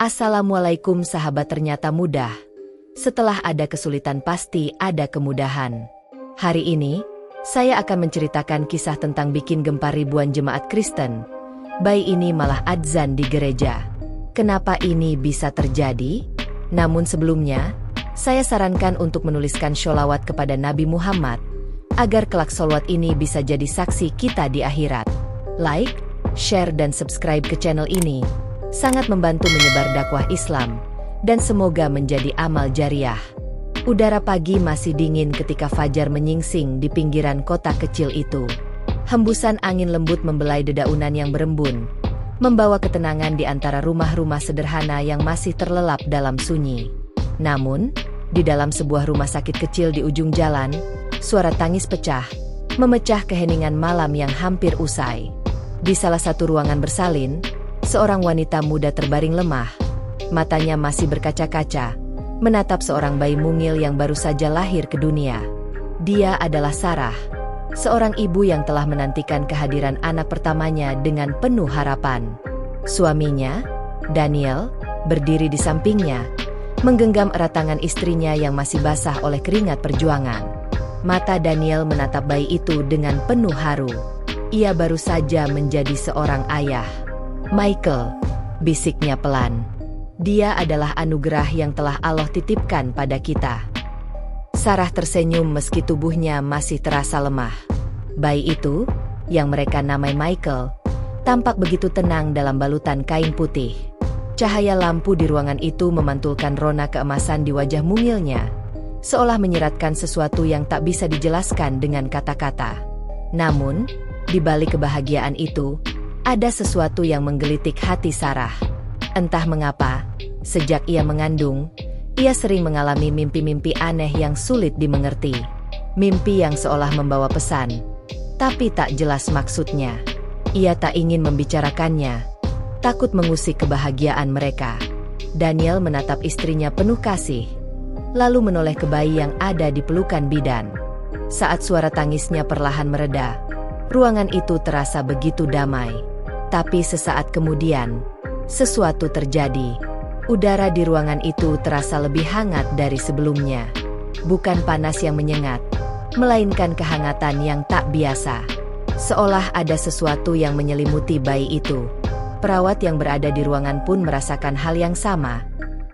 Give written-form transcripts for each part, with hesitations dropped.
Assalamualaikum sahabat, ternyata mudah. Setelah ada kesulitan pasti ada kemudahan. Hari ini, saya akan menceritakan kisah tentang bikin gempar ribuan jemaat Kristen. Bayi ini malah adzan di gereja. Kenapa ini bisa terjadi? Namun sebelumnya, saya sarankan untuk menuliskan sholawat kepada Nabi Muhammad, agar kelak sholawat ini bisa jadi saksi kita di akhirat. Like, share dan subscribe ke channel ini sangat membantu menyebar dakwah Islam, dan semoga menjadi amal jariah. Udara pagi masih dingin ketika fajar menyingsing di pinggiran kota kecil itu. Hembusan angin lembut membelai dedaunan yang berembun, membawa ketenangan di antara rumah-rumah sederhana yang masih terlelap dalam sunyi. Namun, di dalam sebuah rumah sakit kecil di ujung jalan, suara tangis pecah, memecah keheningan malam yang hampir usai. Di salah satu ruangan bersalin, seorang wanita muda terbaring lemah. Matanya masih berkaca-kaca, menatap seorang bayi mungil yang baru saja lahir ke dunia. Dia adalah Sarah, seorang ibu yang telah menantikan kehadiran anak pertamanya dengan penuh harapan. Suaminya, Daniel, berdiri di sampingnya, menggenggam erat tangan istrinya yang masih basah oleh keringat perjuangan. Mata Daniel menatap bayi itu dengan penuh haru. Ia baru saja menjadi seorang ayah. Michael, bisiknya pelan. Dia adalah anugerah yang telah Allah titipkan pada kita. Sarah tersenyum meski tubuhnya masih terasa lemah. Bayi itu, yang mereka namai Michael, tampak begitu tenang dalam balutan kain putih. Cahaya lampu di ruangan itu memantulkan rona keemasan di wajah mungilnya, seolah menyiratkan sesuatu yang tak bisa dijelaskan dengan kata-kata. Namun, di balik kebahagiaan itu, ada sesuatu yang menggelitik hati Sarah. Entah mengapa, sejak ia mengandung, ia sering mengalami mimpi-mimpi aneh yang sulit dimengerti. Mimpi yang seolah membawa pesan, tapi tak jelas maksudnya. Ia tak ingin membicarakannya, takut mengusik kebahagiaan mereka. Daniel menatap istrinya penuh kasih, lalu menoleh ke bayi yang ada di pelukan bidan. Saat suara tangisnya perlahan mereda, ruangan itu terasa begitu damai. Tapi sesaat kemudian, sesuatu terjadi. Udara di ruangan itu terasa lebih hangat dari sebelumnya. Bukan panas yang menyengat, melainkan kehangatan yang tak biasa. Seolah ada sesuatu yang menyelimuti bayi itu. Perawat yang berada di ruangan pun merasakan hal yang sama,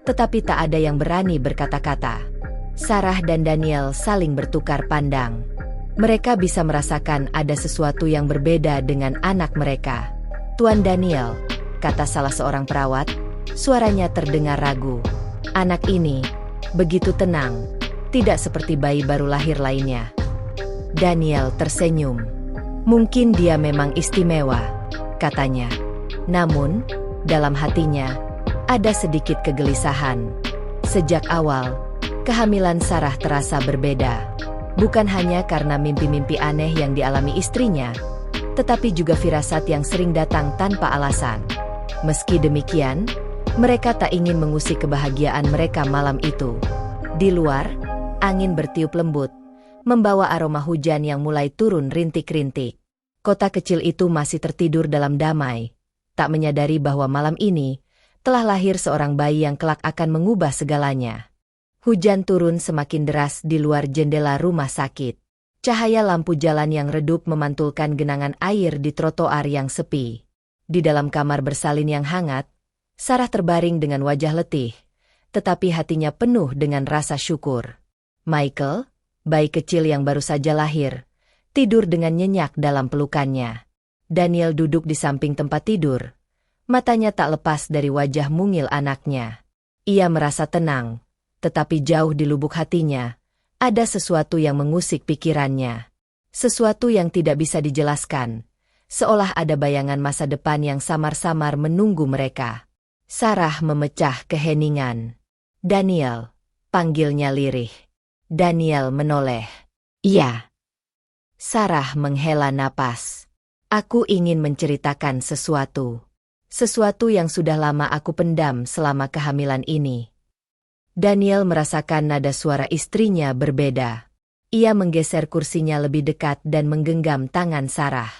tetapi tak ada yang berani berkata-kata. Sarah dan Daniel saling bertukar pandang. Mereka bisa merasakan ada sesuatu yang berbeda dengan anak mereka. "Tuan Daniel," kata salah seorang perawat, suaranya terdengar ragu. "Anak ini begitu tenang, tidak seperti bayi baru lahir lainnya." Daniel tersenyum. "Mungkin dia memang istimewa," katanya. Namun, dalam hatinya, ada sedikit kegelisahan. Sejak awal, kehamilan Sarah terasa berbeda. Bukan hanya karena mimpi-mimpi aneh yang dialami istrinya, tetapi juga firasat yang sering datang tanpa alasan. Meski demikian, mereka tak ingin mengusik kebahagiaan mereka malam itu. Di luar, angin bertiup lembut, membawa aroma hujan yang mulai turun rintik-rintik. Kota kecil itu masih tertidur dalam damai, tak menyadari bahwa malam ini telah lahir seorang bayi yang kelak akan mengubah segalanya. Hujan turun semakin deras di luar jendela rumah sakit. Cahaya lampu jalan yang redup memantulkan genangan air di trotoar yang sepi. Di dalam kamar bersalin yang hangat, Sarah terbaring dengan wajah letih, tetapi hatinya penuh dengan rasa syukur. Michael, bayi kecil yang baru saja lahir, tidur dengan nyenyak dalam pelukannya. Daniel duduk di samping tempat tidur. Matanya tak lepas dari wajah mungil anaknya. Ia merasa tenang, tetapi jauh di lubuk hatinya, ada sesuatu yang mengusik pikirannya. Sesuatu yang tidak bisa dijelaskan, seolah ada bayangan masa depan yang samar-samar menunggu mereka. Sarah memecah keheningan. "Daniel," panggilnya lirih. Daniel menoleh. "Iya." Sarah menghela napas. "Aku ingin menceritakan sesuatu. Sesuatu yang sudah lama aku pendam selama kehamilan ini." Daniel merasakan nada suara istrinya berbeda. Ia menggeser kursinya lebih dekat dan menggenggam tangan Sarah.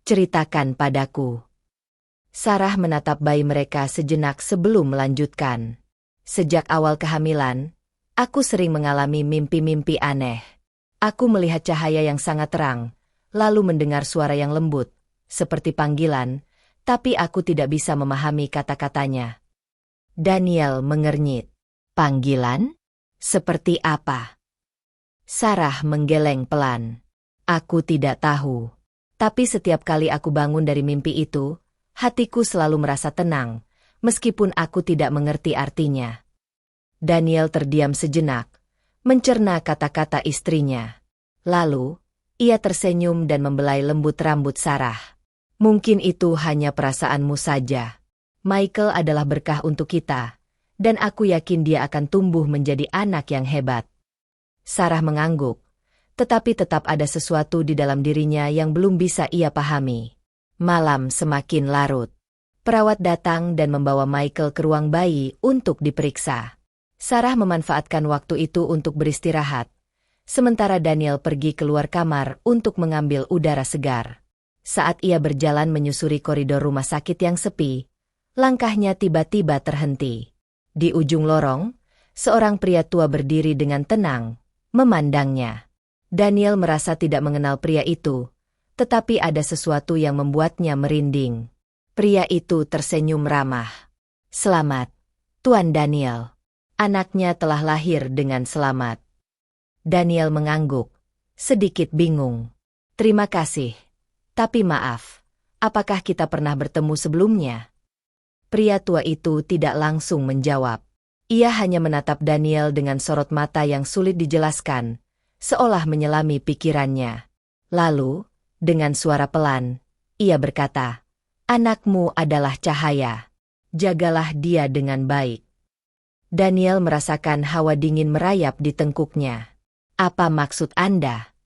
"Ceritakan padaku." Sarah menatap bayi mereka sejenak sebelum melanjutkan. Sejak awal kehamilan, aku sering mengalami mimpi-mimpi aneh. Aku melihat cahaya yang sangat terang, lalu mendengar suara yang lembut, seperti panggilan, tapi aku tidak bisa memahami kata-katanya. Daniel mengernyit. Panggilan? Seperti apa? Sarah menggeleng pelan. Aku tidak tahu. Tapi setiap kali aku bangun dari mimpi itu, hatiku selalu merasa tenang, meskipun aku tidak mengerti artinya. Daniel terdiam sejenak, mencerna kata-kata istrinya. Lalu, ia tersenyum dan membelai lembut rambut Sarah. Mungkin itu hanya perasaanmu saja. Michael adalah berkah untuk kita, dan aku yakin dia akan tumbuh menjadi anak yang hebat. Sarah mengangguk, tetapi tetap ada sesuatu di dalam dirinya yang belum bisa ia pahami. Malam semakin larut. Perawat datang dan membawa Michael ke ruang bayi untuk diperiksa. Sarah memanfaatkan waktu itu untuk beristirahat, sementara Daniel pergi keluar kamar untuk mengambil udara segar. Saat ia berjalan menyusuri koridor rumah sakit yang sepi, langkahnya tiba-tiba terhenti. Di ujung lorong, seorang pria tua berdiri dengan tenang, memandangnya. Daniel merasa tidak mengenal pria itu, tetapi ada sesuatu yang membuatnya merinding. Pria itu tersenyum ramah. Selamat, Tuan Daniel. Anaknya telah lahir dengan selamat. Daniel mengangguk, sedikit bingung. Terima kasih. Tapi maaf, apakah kita pernah bertemu sebelumnya? Pria tua itu tidak langsung menjawab. Ia hanya menatap Daniel dengan sorot mata yang sulit dijelaskan, seolah menyelami pikirannya. Lalu, dengan suara pelan, ia berkata, "Anakmu adalah cahaya. Jagalah dia dengan baik." Daniel merasakan hawa dingin merayap di tengkuknya. "Apa maksud Anda?"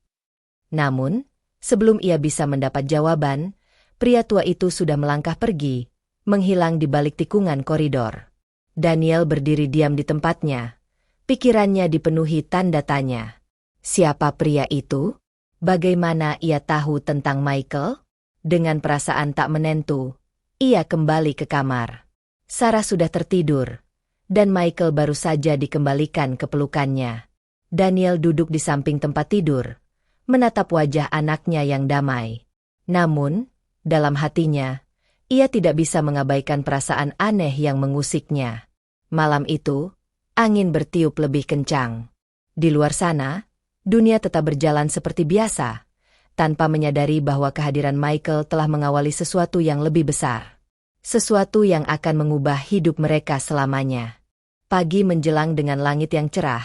Namun, sebelum ia bisa mendapat jawaban, pria tua itu sudah melangkah pergi, menghilang di balik tikungan koridor. Daniel berdiri diam di tempatnya. Pikirannya dipenuhi tanda tanya. Siapa pria itu? Bagaimana ia tahu tentang Michael? Dengan perasaan tak menentu, ia kembali ke kamar. Sarah sudah tertidur, dan Michael baru saja dikembalikan ke pelukannya. Daniel duduk di samping tempat tidur, menatap wajah anaknya yang damai. Namun, dalam hatinya, ia tidak bisa mengabaikan perasaan aneh yang mengusiknya. Malam itu, angin bertiup lebih kencang. Di luar sana, dunia tetap berjalan seperti biasa, tanpa menyadari bahwa kehadiran Michael telah mengawali sesuatu yang lebih besar. Sesuatu yang akan mengubah hidup mereka selamanya. Pagi menjelang dengan langit yang cerah,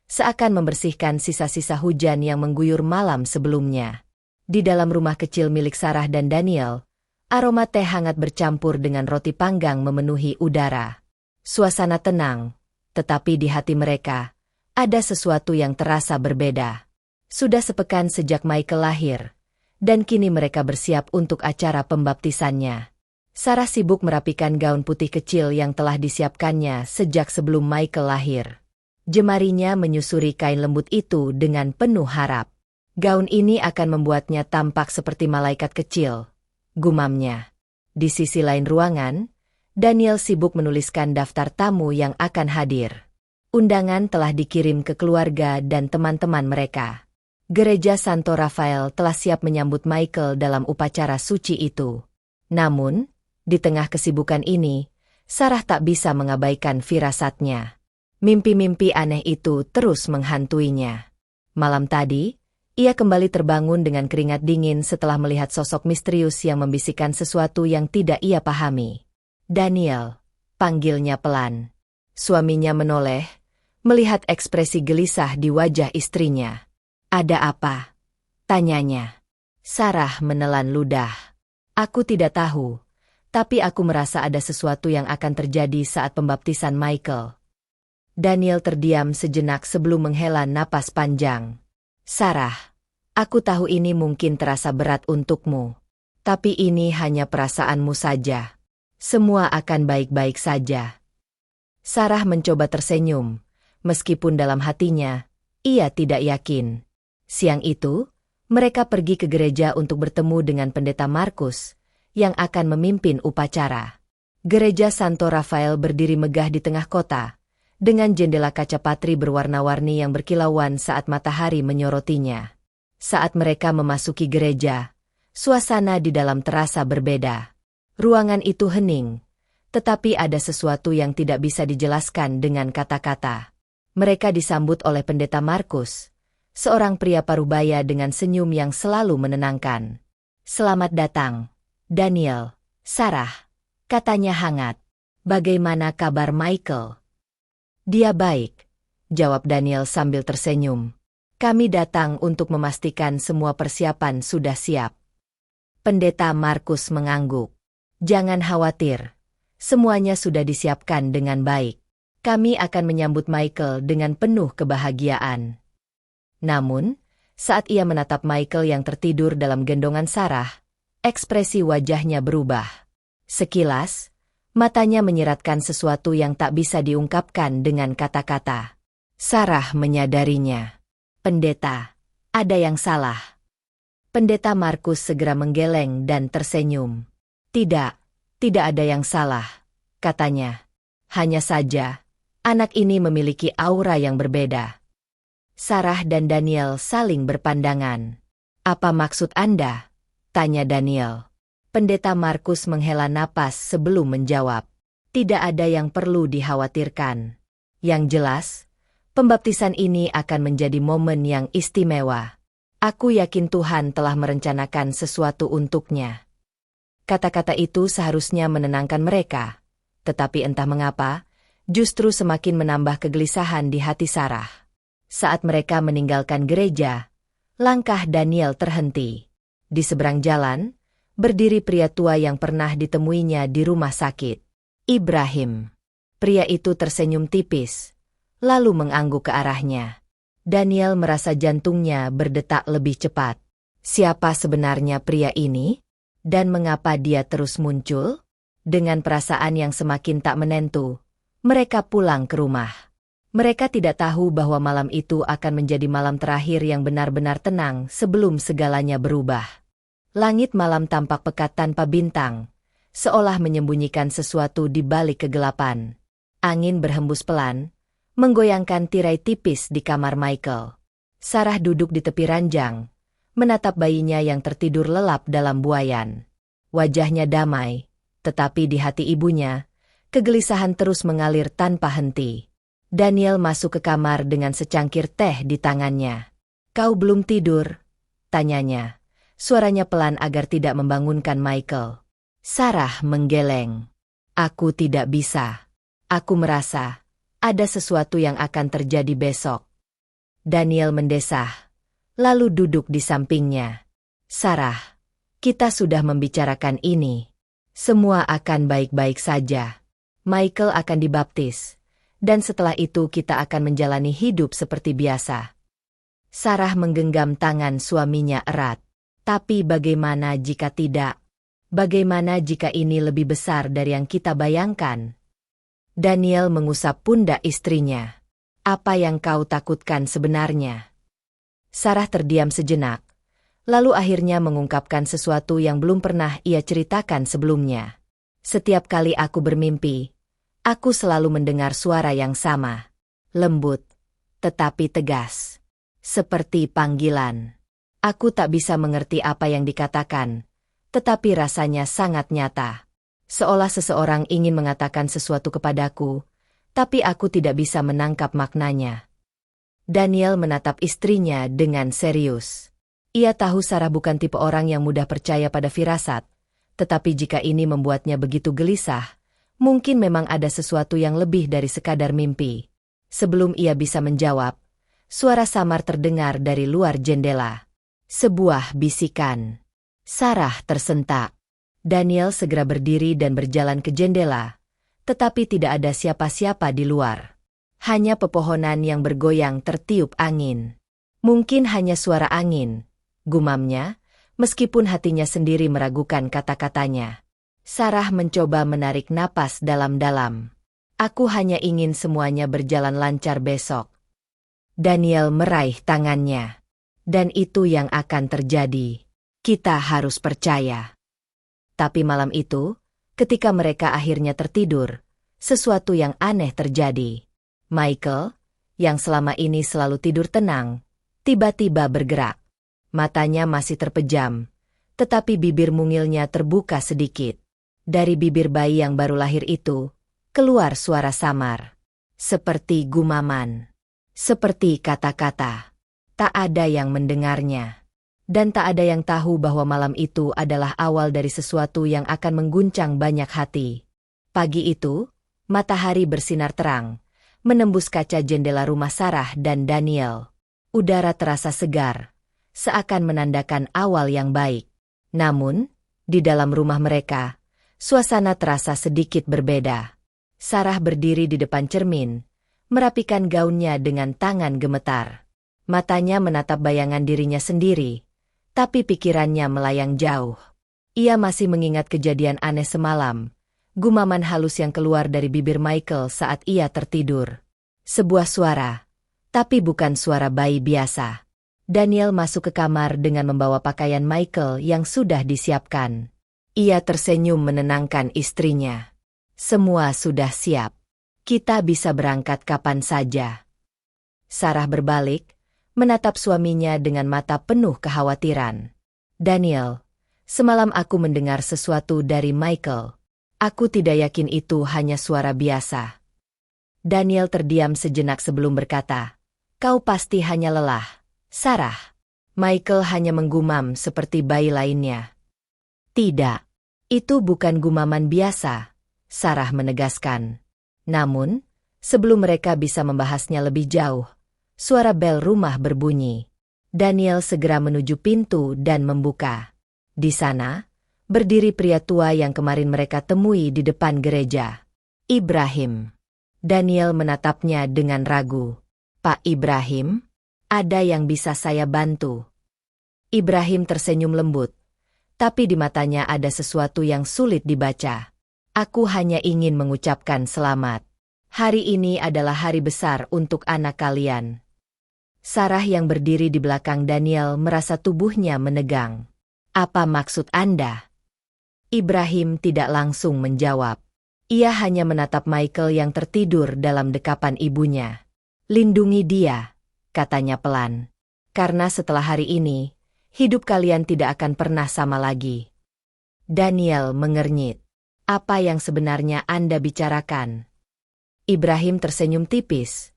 seakan membersihkan sisa-sisa hujan yang mengguyur malam sebelumnya. Di dalam rumah kecil milik Sarah dan Daniel, aroma teh hangat bercampur dengan roti panggang memenuhi udara. Suasana tenang, tetapi di hati mereka, ada sesuatu yang terasa berbeda. Sudah sepekan sejak Michael lahir, dan kini mereka bersiap untuk acara pembaptisannya. Sarah sibuk merapikan gaun putih kecil yang telah disiapkannya sejak sebelum Michael lahir. Jemarinya menyusuri kain lembut itu dengan penuh harap. Gaun ini akan membuatnya tampak seperti malaikat kecil, gumamnya. Di sisi lain ruangan, Daniel sibuk menuliskan daftar tamu yang akan hadir. Undangan telah dikirim ke keluarga dan teman-teman mereka. Gereja Santo Rafael telah siap menyambut Michael dalam upacara suci itu. Namun, di tengah kesibukan ini, Sarah tak bisa mengabaikan firasatnya. Mimpi-mimpi aneh itu terus menghantuinya. Malam tadi, ia kembali terbangun dengan keringat dingin setelah melihat sosok misterius yang membisikkan sesuatu yang tidak ia pahami. "Daniel," panggilnya pelan. Suaminya menoleh, melihat ekspresi gelisah di wajah istrinya. "Ada apa?" tanyanya. Sarah menelan ludah. "Aku tidak tahu, tapi aku merasa ada sesuatu yang akan terjadi saat pembaptisan Michael." Daniel terdiam sejenak sebelum menghela napas panjang. "Sarah, aku tahu ini mungkin terasa berat untukmu. Tapi ini hanya perasaanmu saja. Semua akan baik-baik saja." Sarah mencoba tersenyum, meskipun dalam hatinya, ia tidak yakin. Siang itu, mereka pergi ke gereja untuk bertemu dengan pendeta Markus, yang akan memimpin upacara. Gereja Santo Rafael berdiri megah di tengah kota, dengan jendela kaca patri berwarna-warni yang berkilauan saat matahari menyorotinya. Saat mereka memasuki gereja, suasana di dalam terasa berbeda. Ruangan itu hening, tetapi ada sesuatu yang tidak bisa dijelaskan dengan kata-kata. Mereka disambut oleh Pendeta Markus, seorang pria parubaya dengan senyum yang selalu menenangkan. "Selamat datang, Daniel, Sarah," katanya hangat. "Bagaimana kabar Michael?" "Dia baik," jawab Daniel sambil tersenyum. "Kami datang untuk memastikan semua persiapan sudah siap." Pendeta Markus mengangguk. "Jangan khawatir, semuanya sudah disiapkan dengan baik. Kami akan menyambut Michael dengan penuh kebahagiaan." Namun, saat ia menatap Michael yang tertidur dalam gendongan Sarah, ekspresi wajahnya berubah. Sekilas, matanya menyiratkan sesuatu yang tak bisa diungkapkan dengan kata-kata. Sarah menyadarinya. "Pendeta, ada yang salah." Pendeta Markus segera menggeleng dan tersenyum. "Tidak, tidak ada yang salah," katanya. "Hanya saja, anak ini memiliki aura yang berbeda." Sarah dan Daniel saling berpandangan. "Apa maksud Anda?" tanya Daniel. Pendeta Markus menghela napas sebelum menjawab. "Tidak ada yang perlu dikhawatirkan. Yang jelas, pembaptisan ini akan menjadi momen yang istimewa. Aku yakin Tuhan telah merencanakan sesuatu untuknya." Kata-kata itu seharusnya menenangkan mereka, tetapi entah mengapa, justru semakin menambah kegelisahan di hati Sarah. Saat mereka meninggalkan gereja, langkah Daniel terhenti. Di seberang jalan, berdiri pria tua yang pernah ditemuinya di rumah sakit. Ibrahim. Pria itu tersenyum tipis, lalu mengangguk ke arahnya. Daniel merasa jantungnya berdetak lebih cepat. Siapa sebenarnya pria ini? Dan mengapa dia terus muncul? Dengan perasaan yang semakin tak menentu, mereka pulang ke rumah. Mereka tidak tahu bahwa malam itu akan menjadi malam terakhir yang benar-benar tenang sebelum segalanya berubah. Langit malam tampak pekat tanpa bintang, seolah menyembunyikan sesuatu di balik kegelapan. Angin berhembus pelan, menggoyangkan tirai tipis di kamar Michael. Sarah duduk di tepi ranjang, menatap bayinya yang tertidur lelap dalam buayan. Wajahnya damai, tetapi di hati ibunya, kegelisahan terus mengalir tanpa henti. Daniel masuk ke kamar dengan secangkir teh di tangannya. "Kau belum tidur?" tanyanya. Suaranya pelan agar tidak membangunkan Michael. Sarah menggeleng. "Aku tidak bisa. Aku merasa ada sesuatu yang akan terjadi besok." Daniel mendesah, lalu duduk di sampingnya. "Sarah, kita sudah membicarakan ini. Semua akan baik-baik saja. Michael akan dibaptis, dan setelah itu kita akan menjalani hidup seperti biasa." Sarah menggenggam tangan suaminya erat. "Tapi bagaimana jika tidak? Bagaimana jika ini lebih besar dari yang kita bayangkan?" Daniel mengusap pundak istrinya. "Apa yang kau takutkan sebenarnya?" Sarah terdiam sejenak, lalu akhirnya mengungkapkan sesuatu yang belum pernah ia ceritakan sebelumnya. "Setiap kali aku bermimpi, aku selalu mendengar suara yang sama. Lembut, tetapi tegas. Seperti panggilan. Aku tak bisa mengerti apa yang dikatakan, tetapi rasanya sangat nyata. Seolah seseorang ingin mengatakan sesuatu kepadaku, tapi aku tidak bisa menangkap maknanya." Daniel menatap istrinya dengan serius. Ia tahu Sarah bukan tipe orang yang mudah percaya pada firasat, tetapi jika ini membuatnya begitu gelisah, mungkin memang ada sesuatu yang lebih dari sekadar mimpi. Sebelum ia bisa menjawab, suara samar terdengar dari luar jendela. Sebuah bisikan. Sarah tersentak. Daniel segera berdiri dan berjalan ke jendela, tetapi tidak ada siapa-siapa di luar. Hanya pepohonan yang bergoyang tertiup angin. "Mungkin hanya suara angin," gumamnya, meskipun hatinya sendiri meragukan kata-katanya. Sarah mencoba menarik napas dalam-dalam. "Aku hanya ingin semuanya berjalan lancar besok." Daniel meraih tangannya. "Dan itu yang akan terjadi. Kita harus percaya." Tapi malam itu, ketika mereka akhirnya tertidur, sesuatu yang aneh terjadi. Michael, yang selama ini selalu tidur tenang, tiba-tiba bergerak. Matanya masih terpejam, tetapi bibir mungilnya terbuka sedikit. Dari bibir bayi yang baru lahir itu, keluar suara samar. Seperti gumaman. Seperti kata-kata. Tak ada yang mendengarnya. Dan tak ada yang tahu bahwa malam itu adalah awal dari sesuatu yang akan mengguncang banyak hati. Pagi itu, matahari bersinar terang, menembus kaca jendela rumah Sarah dan Daniel. Udara terasa segar, seakan menandakan awal yang baik. Namun, di dalam rumah mereka, suasana terasa sedikit berbeda. Sarah berdiri di depan cermin, merapikan gaunnya dengan tangan gemetar. Matanya menatap bayangan dirinya sendiri, tapi pikirannya melayang jauh. Ia masih mengingat kejadian aneh semalam, gumaman halus yang keluar dari bibir Michael saat ia tertidur. Sebuah suara, tapi bukan suara bayi biasa. Daniel masuk ke kamar dengan membawa pakaian Michael yang sudah disiapkan. Ia tersenyum menenangkan istrinya. Semua sudah siap. Kita bisa berangkat kapan saja. Sarah berbalik, menatap suaminya dengan mata penuh kekhawatiran. Daniel, semalam aku mendengar sesuatu dari Michael. Aku tidak yakin itu hanya suara biasa. Daniel terdiam sejenak sebelum berkata, "Kau pasti hanya lelah, Sarah." Michael hanya menggumam seperti bayi lainnya. "Tidak, itu bukan gumaman biasa," Sarah menegaskan. Namun, sebelum mereka bisa membahasnya lebih jauh, suara bel rumah berbunyi. Daniel segera menuju pintu dan membuka. Di sana, berdiri pria tua yang kemarin mereka temui di depan gereja. Ibrahim. Daniel menatapnya dengan ragu. "Pak Ibrahim, ada yang bisa saya bantu?" Ibrahim tersenyum lembut, tapi di matanya ada sesuatu yang sulit dibaca. "Aku hanya ingin mengucapkan selamat. Hari ini adalah hari besar untuk anak kalian." Sarah yang berdiri di belakang Daniel merasa tubuhnya menegang. "Apa maksud Anda?" Ibrahim tidak langsung menjawab. Ia hanya menatap Michael yang tertidur dalam dekapan ibunya. "Lindungi dia," katanya pelan. "Karena setelah hari ini, hidup kalian tidak akan pernah sama lagi." Daniel mengernyit. "Apa yang sebenarnya Anda bicarakan?" Ibrahim tersenyum tipis,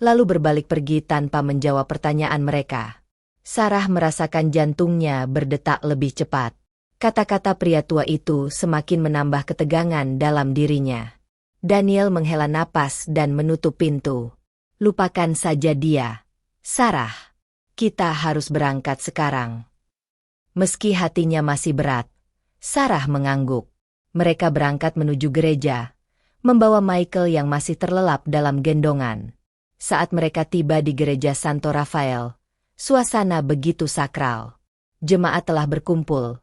lalu berbalik pergi tanpa menjawab pertanyaan mereka. Sarah merasakan jantungnya berdetak lebih cepat. Kata-kata pria tua itu semakin menambah ketegangan dalam dirinya. Daniel menghela napas dan menutup pintu. "Lupakan saja dia, Sarah. Kita harus berangkat sekarang." Meski hatinya masih berat, Sarah mengangguk. Mereka berangkat menuju gereja, membawa Michael yang masih terlelap dalam gendongan. Saat mereka tiba di gereja Santo Rafael, suasana begitu sakral. Jemaat telah berkumpul,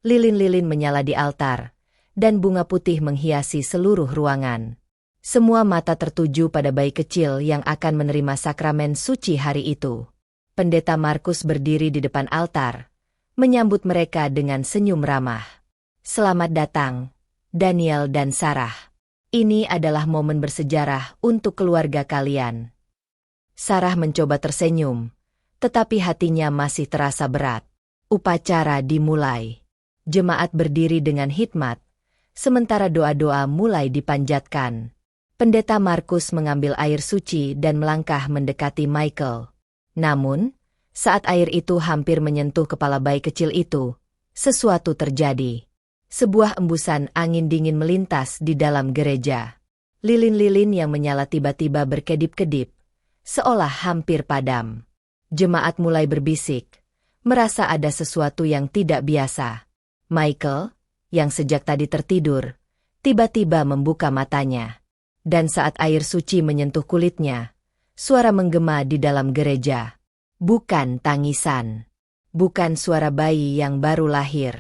lilin-lilin menyala di altar, dan bunga putih menghiasi seluruh ruangan. Semua mata tertuju pada bayi kecil yang akan menerima sakramen suci hari itu. Pendeta Markus berdiri di depan altar, menyambut mereka dengan senyum ramah. "Selamat datang, Daniel dan Sarah. Ini adalah momen bersejarah untuk keluarga kalian." Sarah mencoba tersenyum, tetapi hatinya masih terasa berat. Upacara dimulai. Jemaat berdiri dengan hikmat, sementara doa-doa mulai dipanjatkan. Pendeta Markus mengambil air suci dan melangkah mendekati Michael. Namun, saat air itu hampir menyentuh kepala bayi kecil itu, sesuatu terjadi. Sebuah embusan angin dingin melintas di dalam gereja. Lilin-lilin yang menyala tiba-tiba berkedip-kedip, seolah hampir padam. Jemaat mulai berbisik, merasa ada sesuatu yang tidak biasa. Michael, yang sejak tadi tertidur, tiba-tiba membuka matanya. Dan saat air suci menyentuh kulitnya, suara menggema di dalam gereja. Bukan tangisan. Bukan suara bayi yang baru lahir.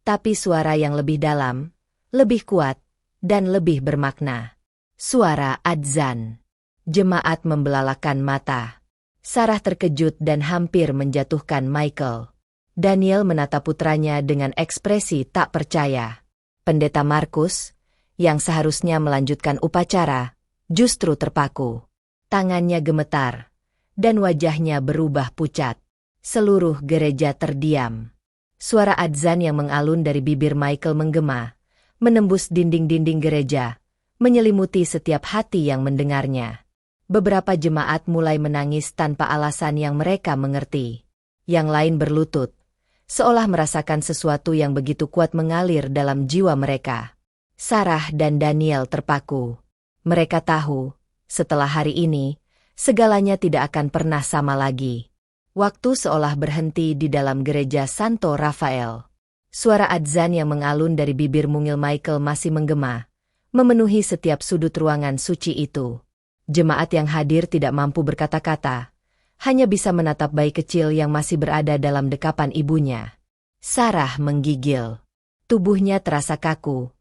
Tapi suara yang lebih dalam, lebih kuat, dan lebih bermakna. Suara adzan. Jemaat membelalakan mata. Sarah terkejut dan hampir menjatuhkan Michael. Daniel menatap putranya dengan ekspresi tak percaya. Pendeta Markus, yang seharusnya melanjutkan upacara, justru terpaku. Tangannya gemetar, dan wajahnya berubah pucat. Seluruh gereja terdiam. Suara adzan yang mengalun dari bibir Michael menggema, menembus dinding-dinding gereja, menyelimuti setiap hati yang mendengarnya. Beberapa jemaat mulai menangis tanpa alasan yang mereka mengerti. Yang lain berlutut, seolah merasakan sesuatu yang begitu kuat mengalir dalam jiwa mereka. Sarah dan Daniel terpaku. Mereka tahu, setelah hari ini, segalanya tidak akan pernah sama lagi. Waktu seolah berhenti di dalam gereja Santo Rafael. Suara adzan yang mengalun dari bibir mungil Michael masih menggema, memenuhi setiap sudut ruangan suci itu. Jemaat yang hadir tidak mampu berkata-kata, hanya bisa menatap bayi kecil yang masih berada dalam dekapan ibunya. Sarah menggigil. Tubuhnya terasa kaku.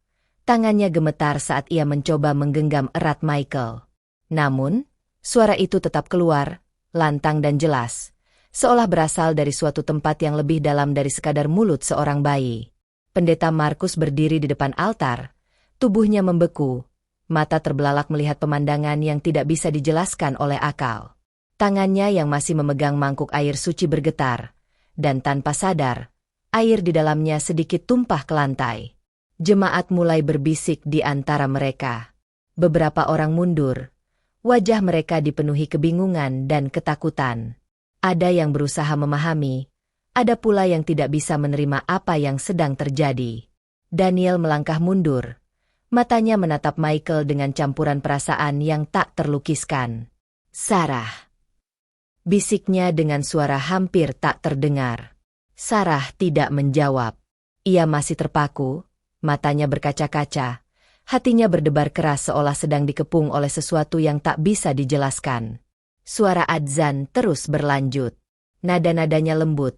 Tangannya gemetar saat ia mencoba menggenggam erat Michael. Namun, suara itu tetap keluar, lantang dan jelas, seolah berasal dari suatu tempat yang lebih dalam dari sekadar mulut seorang bayi. Pendeta Markus berdiri di depan altar, tubuhnya membeku. Mata terbelalak melihat pemandangan yang tidak bisa dijelaskan oleh akal. Tangannya yang masih memegang mangkuk air suci bergetar, dan tanpa sadar, air di dalamnya sedikit tumpah ke lantai. Jemaat mulai berbisik di antara mereka. Beberapa orang mundur. Wajah mereka dipenuhi kebingungan dan ketakutan. Ada yang berusaha memahami, ada pula yang tidak bisa menerima apa yang sedang terjadi. Daniel melangkah mundur. Matanya menatap Michael dengan campuran perasaan yang tak terlukiskan. Sarah. Bisiknya dengan suara hampir tak terdengar. Sarah tidak menjawab. Ia masih terpaku, matanya berkaca-kaca. Hatinya berdebar keras seolah sedang dikepung oleh sesuatu yang tak bisa dijelaskan. Suara adzan terus berlanjut. Nada-nadanya lembut,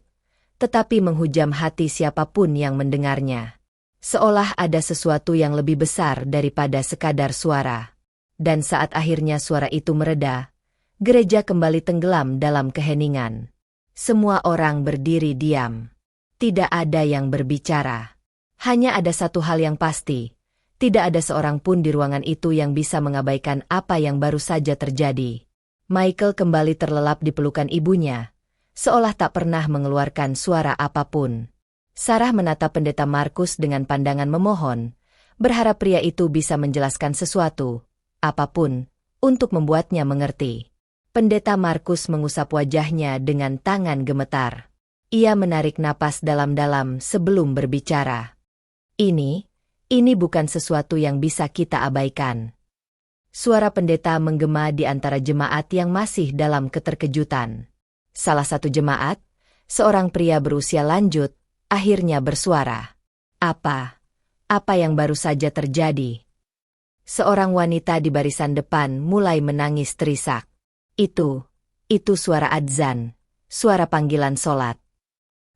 tetapi menghujam hati siapapun yang mendengarnya. Seolah ada sesuatu yang lebih besar daripada sekadar suara. Dan saat akhirnya suara itu mereda, gereja kembali tenggelam dalam keheningan. Semua orang berdiri diam. Tidak ada yang berbicara. Hanya ada satu hal yang pasti. Tidak ada seorang pun di ruangan itu yang bisa mengabaikan apa yang baru saja terjadi. Michael kembali terlelap di pelukan ibunya, seolah tak pernah mengeluarkan suara apapun. Sarah menatap pendeta Markus dengan pandangan memohon, berharap pria itu bisa menjelaskan sesuatu, apapun, untuk membuatnya mengerti. Pendeta Markus mengusap wajahnya dengan tangan gemetar. Ia menarik napas dalam-dalam sebelum berbicara. Ini bukan sesuatu yang bisa kita abaikan. Suara pendeta menggema di antara jemaat yang masih dalam keterkejutan. Salah satu jemaat, seorang pria berusia lanjut, akhirnya bersuara. Apa yang baru saja terjadi? Seorang wanita di barisan depan mulai menangis terisak. Itu suara adzan, suara panggilan solat.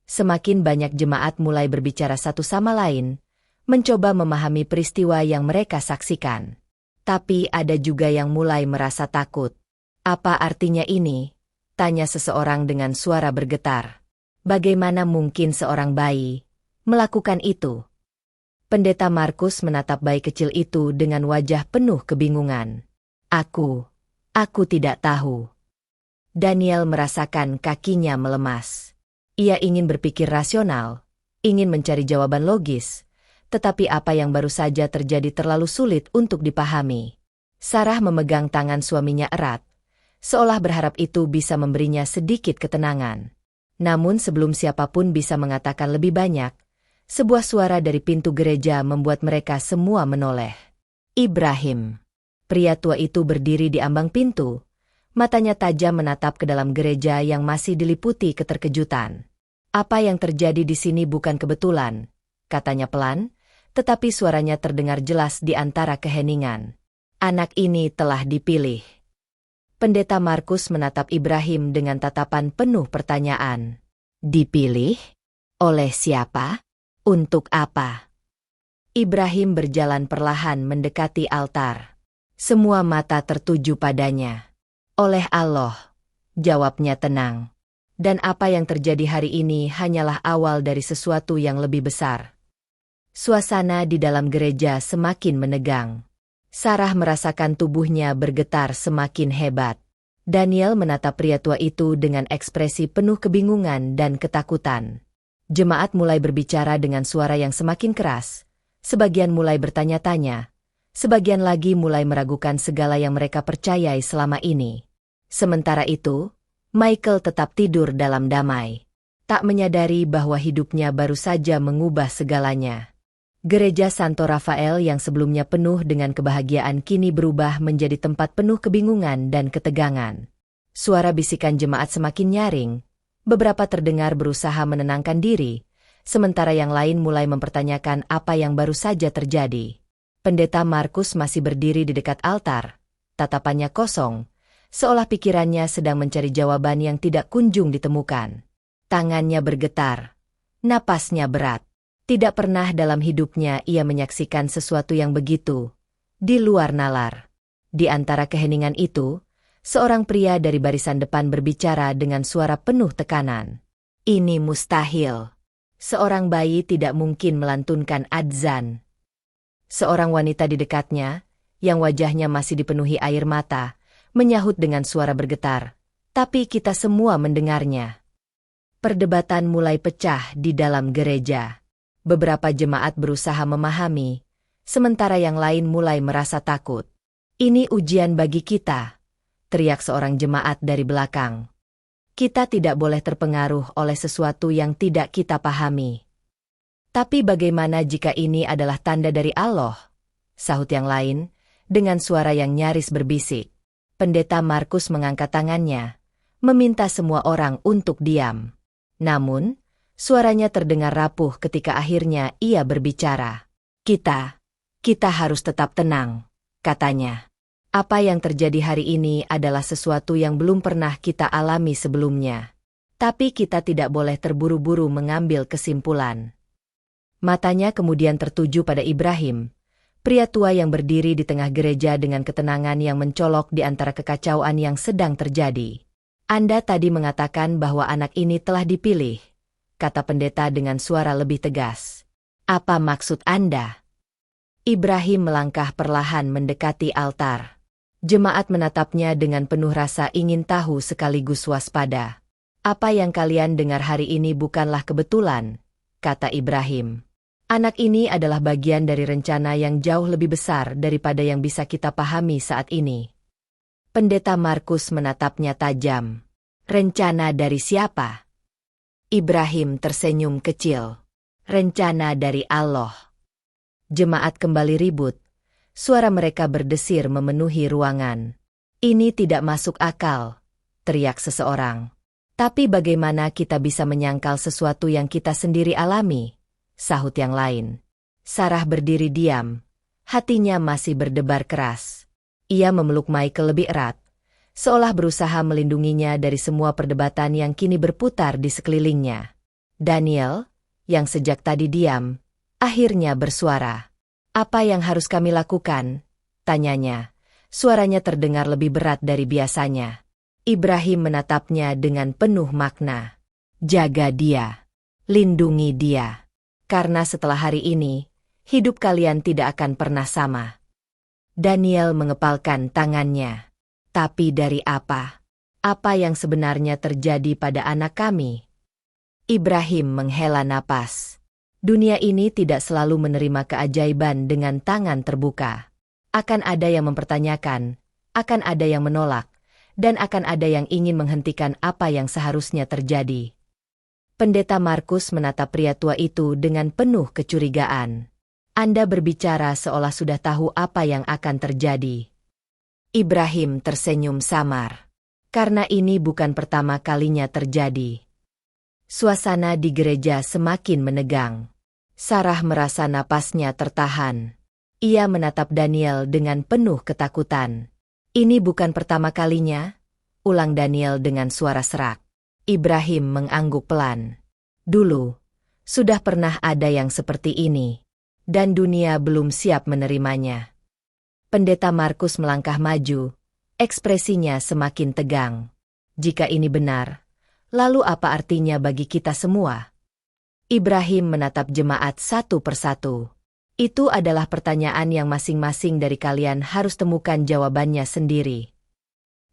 Semakin banyak jemaat mulai berbicara satu sama lain, mencoba memahami peristiwa yang mereka saksikan. Tapi ada juga yang mulai merasa takut. Apa artinya ini? Tanya seseorang dengan suara bergetar. Bagaimana mungkin seorang bayi melakukan itu? Pendeta Markus menatap bayi kecil itu dengan wajah penuh kebingungan. Aku tidak tahu. Daniel merasakan kakinya melemas. Ia ingin berpikir rasional, ingin mencari jawaban logis, tetapi apa yang baru saja terjadi terlalu sulit untuk dipahami. Sarah memegang tangan suaminya erat, seolah berharap itu bisa memberinya sedikit ketenangan. Namun sebelum siapapun bisa mengatakan lebih banyak, sebuah suara dari pintu gereja membuat mereka semua menoleh. Ibrahim. Pria tua itu berdiri di ambang pintu, matanya tajam menatap ke dalam gereja yang masih diliputi keterkejutan. Apa yang terjadi di sini bukan kebetulan, katanya pelan, tetapi suaranya terdengar jelas di antara keheningan. Anak ini telah dipilih. Pendeta Markus menatap Ibrahim dengan tatapan penuh pertanyaan. Dipilih? Oleh siapa? Untuk apa? Ibrahim berjalan perlahan mendekati altar. Semua mata tertuju padanya. Oleh Allah, jawabnya tenang. Dan apa yang terjadi hari ini hanyalah awal dari sesuatu yang lebih besar. Suasana di dalam gereja semakin menegang. Sarah merasakan tubuhnya bergetar semakin hebat. Daniel menatap pria tua itu dengan ekspresi penuh kebingungan dan ketakutan. Jemaat mulai berbicara dengan suara yang semakin keras. Sebagian mulai bertanya-tanya. Sebagian lagi mulai meragukan segala yang mereka percayai selama ini. Sementara itu, Michael tetap tidur dalam damai. Tak menyadari bahwa hidupnya baru saja mengubah segalanya. Gereja Santo Rafael yang sebelumnya penuh dengan kebahagiaan kini berubah menjadi tempat penuh kebingungan dan ketegangan. Suara bisikan jemaat semakin nyaring. Beberapa terdengar berusaha menenangkan diri, sementara yang lain mulai mempertanyakan apa yang baru saja terjadi. Pendeta Markus masih berdiri di dekat altar, tatapannya kosong, seolah pikirannya sedang mencari jawaban yang tidak kunjung ditemukan. Tangannya bergetar, napasnya berat. Tidak pernah dalam hidupnya ia menyaksikan sesuatu yang begitu, di luar nalar. Di antara keheningan itu, seorang pria dari barisan depan berbicara dengan suara penuh tekanan. Ini mustahil. Seorang bayi tidak mungkin melantunkan adzan. Seorang wanita di dekatnya, yang wajahnya masih dipenuhi air mata, menyahut dengan suara bergetar. Tapi kita semua mendengarnya. Perdebatan mulai pecah di dalam gereja. Beberapa jemaat berusaha memahami, sementara yang lain mulai merasa takut. Ini ujian bagi kita, teriak seorang jemaat dari belakang. Kita tidak boleh terpengaruh oleh sesuatu yang tidak kita pahami. Tapi bagaimana jika ini adalah tanda dari Allah? Sahut yang lain, dengan suara yang nyaris berbisik. Pendeta Markus mengangkat tangannya, meminta semua orang untuk diam. Namun, suaranya terdengar rapuh ketika akhirnya ia berbicara. Kita harus tetap tenang, katanya. Apa yang terjadi hari ini adalah sesuatu yang belum pernah kita alami sebelumnya. Tapi kita tidak boleh terburu-buru mengambil kesimpulan. Matanya kemudian tertuju pada Ibrahim, pria tua yang berdiri di tengah gereja dengan ketenangan yang mencolok di antara kekacauan yang sedang terjadi. Anda tadi mengatakan bahwa anak ini telah dipilih, kata pendeta dengan suara lebih tegas. Apa maksud Anda? Ibrahim melangkah perlahan mendekati altar. Jemaat menatapnya dengan penuh rasa ingin tahu sekaligus waspada. Apa yang kalian dengar hari ini bukanlah kebetulan, kata Ibrahim. Anak ini adalah bagian dari rencana yang jauh lebih besar daripada yang bisa kita pahami saat ini. Pendeta Markus menatapnya tajam. Rencana dari siapa? Ibrahim tersenyum kecil. Rencana dari Allah. Jemaat kembali ribut. Suara mereka berdesir memenuhi ruangan. Ini tidak masuk akal, teriak seseorang. Tapi bagaimana kita bisa menyangkal sesuatu yang kita sendiri alami? Sahut yang lain. Sarah berdiri diam. Hatinya masih berdebar keras. Ia memeluk Michael lebih erat, seolah berusaha melindunginya dari semua perdebatan yang kini berputar di sekelilingnya. Daniel, yang sejak tadi diam, akhirnya bersuara. Apa yang harus kami lakukan? Tanyanya. Suaranya terdengar lebih berat dari biasanya. Ibrahim menatapnya dengan penuh makna. Jaga dia. Lindungi dia. Karena setelah hari ini, hidup kalian tidak akan pernah sama. Daniel mengepalkan tangannya. Tapi dari apa? Apa yang sebenarnya terjadi pada anak kami? Ibrahim menghela napas. Dunia ini tidak selalu menerima keajaiban dengan tangan terbuka. Akan ada yang mempertanyakan, akan ada yang menolak, dan akan ada yang ingin menghentikan apa yang seharusnya terjadi. Pendeta Markus menatap pria tua itu dengan penuh kecurigaan. Anda berbicara seolah sudah tahu apa yang akan terjadi. Ibrahim tersenyum samar. Karena ini bukan pertama kalinya terjadi. Suasana di gereja semakin menegang. Sarah merasa napasnya tertahan. Ia menatap Daniel dengan penuh ketakutan. Ini bukan pertama kalinya, ulang Daniel dengan suara serak. Ibrahim mengangguk pelan. Dulu, sudah pernah ada yang seperti ini, dan dunia belum siap menerimanya. Pendeta Markus melangkah maju, ekspresinya semakin tegang. Jika ini benar, lalu apa artinya bagi kita semua? Ibrahim menatap jemaat satu persatu. Itu adalah pertanyaan yang masing-masing dari kalian harus temukan jawabannya sendiri.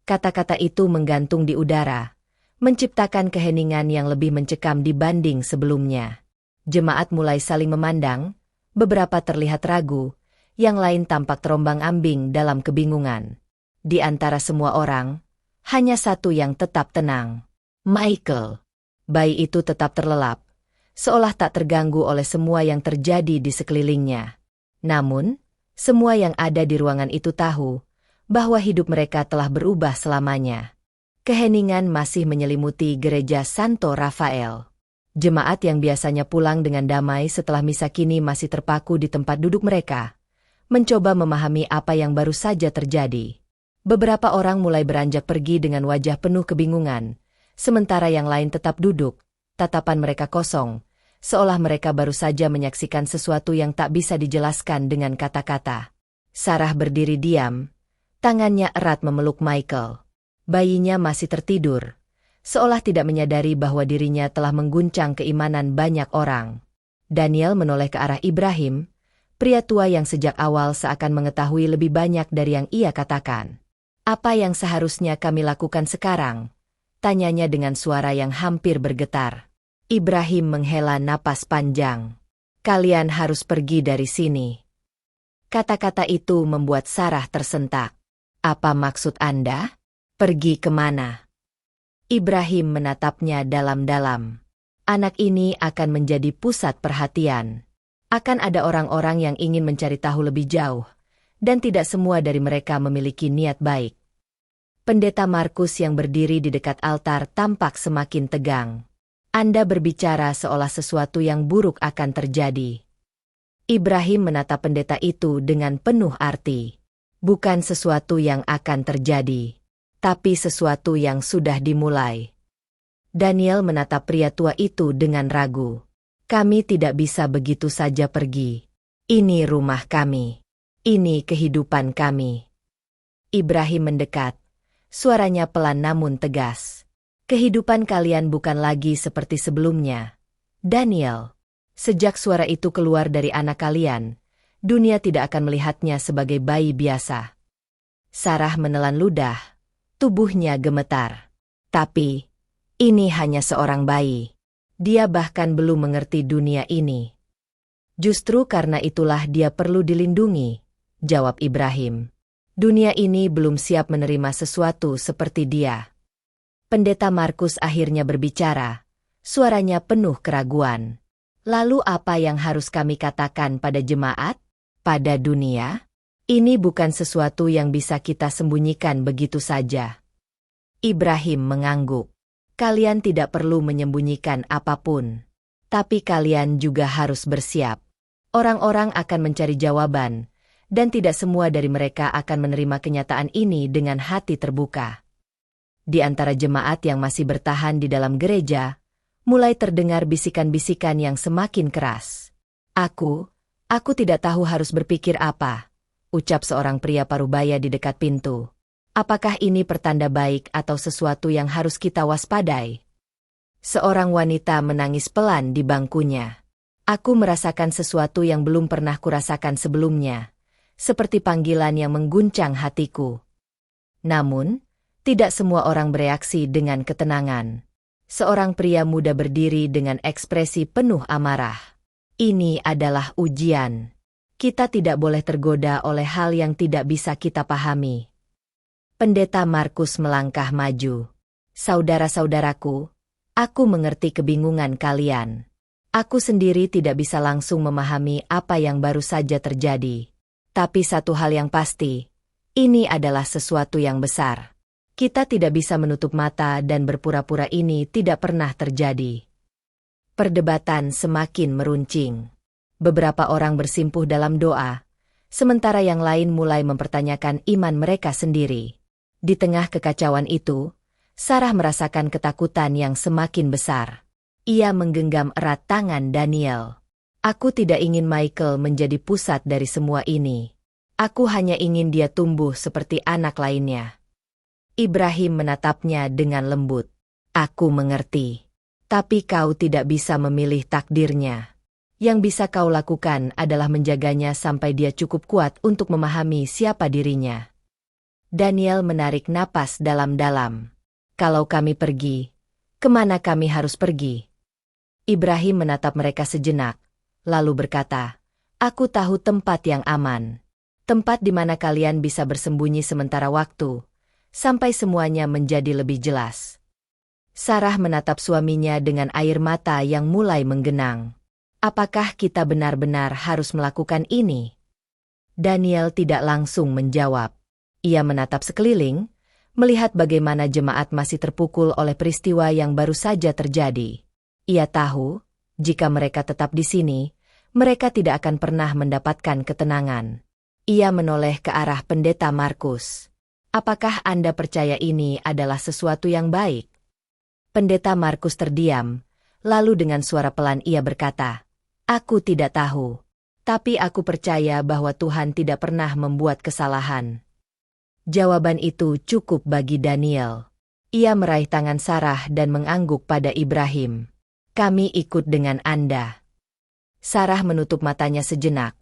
Kata-kata itu menggantung di udara, menciptakan keheningan yang lebih mencekam dibanding sebelumnya. Jemaat mulai saling memandang, beberapa terlihat ragu, yang lain tampak terombang-ambing dalam kebingungan. Di antara semua orang, hanya satu yang tetap tenang. Michael. Bayi itu tetap terlelap, seolah tak terganggu oleh semua yang terjadi di sekelilingnya. Namun, semua yang ada di ruangan itu tahu bahwa hidup mereka telah berubah selamanya. Keheningan masih menyelimuti gereja Santo Rafael. Jemaat yang biasanya pulang dengan damai setelah misa kini masih terpaku di tempat duduk mereka, mencoba memahami apa yang baru saja terjadi. Beberapa orang mulai beranjak pergi dengan wajah penuh kebingungan, sementara yang lain tetap duduk, tatapan mereka kosong, seolah mereka baru saja menyaksikan sesuatu yang tak bisa dijelaskan dengan kata-kata. Sarah berdiri diam, tangannya erat memeluk Michael. Bayinya masih tertidur, seolah tidak menyadari bahwa dirinya telah mengguncang keimanan banyak orang. Daniel menoleh ke arah Ibrahim, pria tua yang sejak awal seakan mengetahui lebih banyak dari yang ia katakan. "Apa yang seharusnya kami lakukan sekarang?" tanyanya dengan suara yang hampir bergetar. Ibrahim menghela napas panjang. "Kalian harus pergi dari sini." Kata-kata itu membuat Sarah tersentak. "Apa maksud Anda? Pergi kemana?" Ibrahim menatapnya dalam-dalam. "Anak ini akan menjadi pusat perhatian. Akan ada orang-orang yang ingin mencari tahu lebih jauh, dan tidak semua dari mereka memiliki niat baik." Pendeta Markus yang berdiri di dekat altar tampak semakin tegang. "Anda berbicara seolah sesuatu yang buruk akan terjadi." Ibrahim menatap pendeta itu dengan penuh arti. "Bukan sesuatu yang akan terjadi, tapi sesuatu yang sudah dimulai." Daniel menatap pria tua itu dengan ragu. "Kami tidak bisa begitu saja pergi. Ini rumah kami. Ini kehidupan kami." Ibrahim mendekat. Suaranya pelan namun tegas. "Kehidupan kalian bukan lagi seperti sebelumnya, Daniel. Sejak suara itu keluar dari anak kalian, dunia tidak akan melihatnya sebagai bayi biasa." Sarah menelan ludah, tubuhnya gemetar. "Tapi, ini hanya seorang bayi. Dia bahkan belum mengerti dunia ini." "Justru karena itulah dia perlu dilindungi," jawab Ibrahim. "Dunia ini belum siap menerima sesuatu seperti dia." Pendeta Markus akhirnya berbicara, suaranya penuh keraguan. "Lalu apa yang harus kami katakan pada jemaat? Pada dunia? Ini bukan sesuatu yang bisa kita sembunyikan begitu saja." Ibrahim mengangguk. "Kalian tidak perlu menyembunyikan apapun. Tapi kalian juga harus bersiap. Orang-orang akan mencari jawaban, dan tidak semua dari mereka akan menerima kenyataan ini dengan hati terbuka." Di antara jemaat yang masih bertahan di dalam gereja, mulai terdengar bisikan-bisikan yang semakin keras. Aku tidak tahu harus berpikir apa," ucap seorang pria parubaya di dekat pintu. "Apakah ini pertanda baik atau sesuatu yang harus kita waspadai?" Seorang wanita menangis pelan di bangkunya. "Aku merasakan sesuatu yang belum pernah kurasakan sebelumnya, seperti panggilan yang mengguncang hatiku." Namun, tidak semua orang bereaksi dengan ketenangan. Seorang pria muda berdiri dengan ekspresi penuh amarah. "Ini adalah ujian. Kita tidak boleh tergoda oleh hal yang tidak bisa kita pahami." Pendeta Markus melangkah maju. "Saudara-saudaraku, aku mengerti kebingungan kalian. Aku sendiri tidak bisa langsung memahami apa yang baru saja terjadi. Tapi satu hal yang pasti, ini adalah sesuatu yang besar. Kita tidak bisa menutup mata dan berpura-pura ini tidak pernah terjadi." Perdebatan semakin meruncing. Beberapa orang bersimpuh dalam doa, sementara yang lain mulai mempertanyakan iman mereka sendiri. Di tengah kekacauan itu, Sarah merasakan ketakutan yang semakin besar. Ia menggenggam erat tangan Daniel. "Aku tidak ingin Michael menjadi pusat dari semua ini. Aku hanya ingin dia tumbuh seperti anak lainnya." Ibrahim menatapnya dengan lembut. "Aku mengerti. Tapi kau tidak bisa memilih takdirnya. Yang bisa kau lakukan adalah menjaganya sampai dia cukup kuat untuk memahami siapa dirinya. Daniel menarik napas dalam-dalam. Kalau kami pergi, kemana kami harus pergi? Ibrahim menatap mereka sejenak, lalu berkata, aku tahu tempat yang aman. Tempat di mana kalian bisa bersembunyi sementara waktu, sampai semuanya menjadi lebih jelas. Sarah menatap suaminya dengan air mata yang mulai menggenang. Apakah kita benar-benar harus melakukan ini? Daniel tidak langsung menjawab. Ia menatap sekeliling, melihat bagaimana jemaat masih terpukul oleh peristiwa yang baru saja terjadi. Ia tahu, jika mereka tetap di sini, mereka tidak akan pernah mendapatkan ketenangan. Ia menoleh ke arah Pendeta Markus. Apakah Anda percaya ini adalah sesuatu yang baik? Pendeta Markus terdiam, lalu dengan suara pelan ia berkata, aku tidak tahu. Tapi aku percaya bahwa Tuhan tidak pernah membuat kesalahan. Jawaban itu cukup bagi Daniel. Ia meraih tangan Sarah dan mengangguk pada Ibrahim. Kami ikut dengan Anda. Sarah menutup matanya sejenak,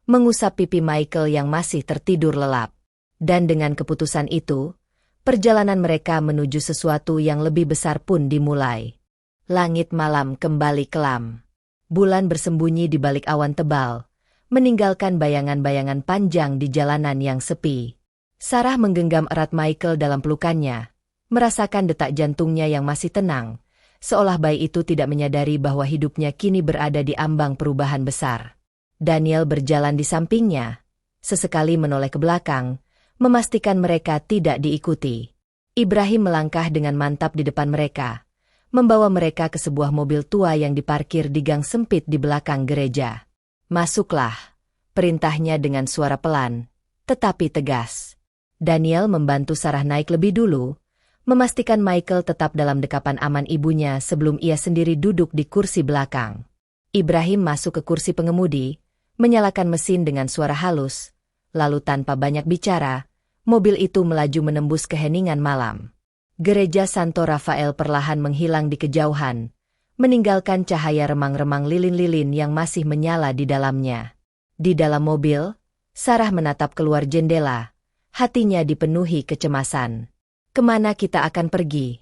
mengusap pipi Michael yang masih tertidur lelap. Dan dengan keputusan itu, perjalanan mereka menuju sesuatu yang lebih besar pun dimulai. Langit malam kembali kelam. Bulan bersembunyi di balik awan tebal, meninggalkan bayangan-bayangan panjang di jalanan yang sepi. Sarah menggenggam erat Michael dalam pelukannya, merasakan detak jantungnya yang masih tenang, seolah bayi itu tidak menyadari bahwa hidupnya kini berada di ambang perubahan besar. Daniel berjalan di sampingnya, sesekali menoleh ke belakang, memastikan mereka tidak diikuti. Ibrahim melangkah dengan mantap di depan mereka, membawa mereka ke sebuah mobil tua yang diparkir di gang sempit di belakang gereja. Masuklah, perintahnya dengan suara pelan, tetapi tegas. Daniel membantu Sarah naik lebih dulu, memastikan Michael tetap dalam dekapan aman ibunya sebelum ia sendiri duduk di kursi belakang. Ibrahim masuk ke kursi pengemudi, menyalakan mesin dengan suara halus, lalu tanpa banyak bicara, mobil itu melaju menembus keheningan malam. Gereja Santo Rafael perlahan menghilang di kejauhan, meninggalkan cahaya remang-remang lilin-lilin yang masih menyala di dalamnya. Di dalam mobil, Sarah menatap keluar jendela, hatinya dipenuhi kecemasan. Kemana kita akan pergi?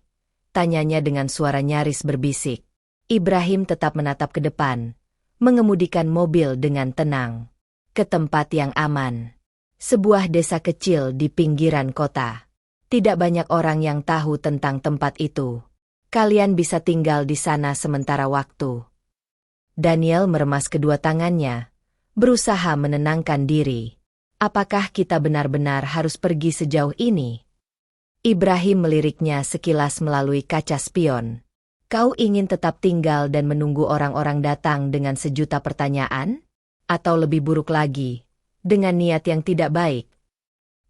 Tanyanya dengan suara nyaris berbisik. Ibrahim tetap menatap ke depan, mengemudikan mobil dengan tenang. Ke tempat yang aman. Sebuah desa kecil di pinggiran kota. Tidak banyak orang yang tahu tentang tempat itu. Kalian bisa tinggal di sana sementara waktu. Daniel meremas kedua tangannya, berusaha menenangkan diri. Apakah kita benar-benar harus pergi sejauh ini? Ibrahim meliriknya sekilas melalui kaca spion. Kau ingin tetap tinggal dan menunggu orang-orang datang dengan sejuta pertanyaan? Atau lebih buruk lagi, dengan niat yang tidak baik?